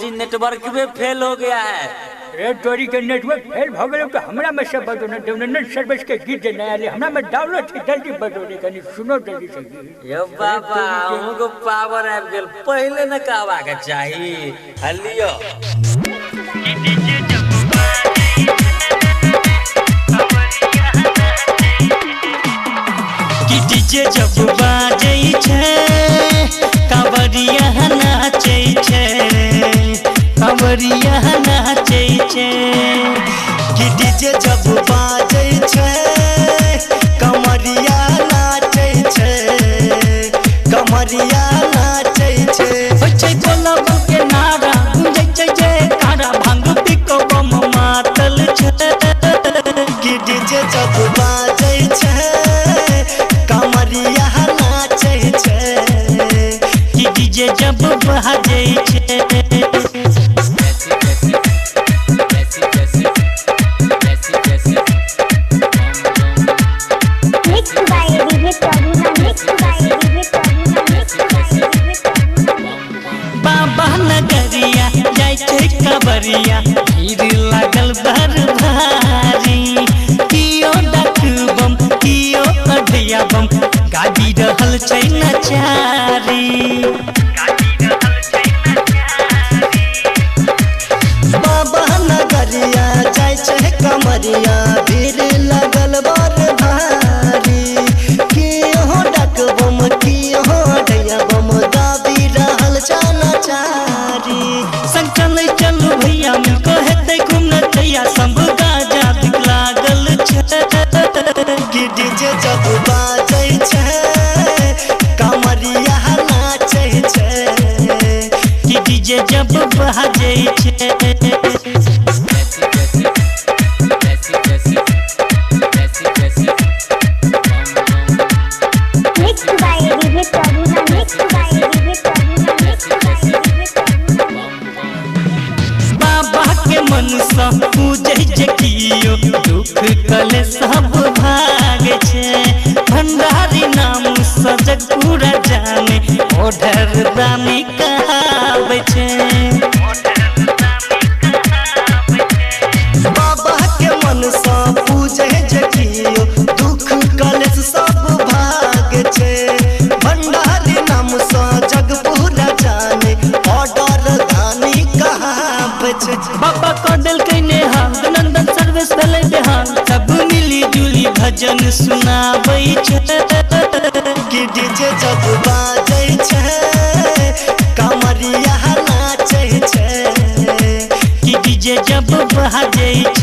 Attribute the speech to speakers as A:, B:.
A: G network में fail हो गया है।
B: रे तोरी के नेटवर्क फेल हो गए तो हमरा में सब बतो नेट सर्विस के गीत नया ले हमरा में डाउनलोड थी जल्दी बतो रे कनी सुनो जल्दी से।
A: यो बाबा हमको पावर आ गेल पहले न कहवा के चाहिए हलियो
C: डीजे जब बाजै छै कांवरिया नाचै छै कांवरिया नाचै छै कि डीजे जब बाजै छै कांवरिया नाचै छै कांवरिया नाचै छै होय छै बोला के नारा गूंजै छै जे कारा भांग पिको बम मातल छै कि डीजे जब बाजै छै कांवरिया नाचै छै कि डीजे जब बजै छै। बाबा नगरिया जाय छै कांवरिया भीड़ लागल बड़ भारी कियो डकबम कियो अढ़िया बम गाड़ी रहल छै नचारी बाबा नगरिया जाय छै कांवरिया भीड़ लागल बड़ भारी कियो डकबम कियो अढ़िया बम गाड़ी रहल छै नचारी संग चलै चलू भैया मिलको हेतै घूमना चैया सब गाजा दिख लागल छै कि डीजे जब बाजै छै कांवरिया नाचै छै कि डीजे जब बजै छै। बाबा के मन सा पूजै जे कियो दुख कले सब भाग छै भंडारी नाम सा जग पूरा जाने ओढ़र दानी कहावे छै बाबा के मन सा पूजै जे कियो दुख कले सब भाग छै भंडारी नाम सा जग पूरा जाने ओढ़र दानी कहावे छै बाबा को दिल कइने हाल नंदन सर्विस भेलै बेहाल सब मिली जुली भजन सुनाबै छै कि डीजे जब बाजै छै कांवरिया नाचै छै कि डीजे जब बजै छै।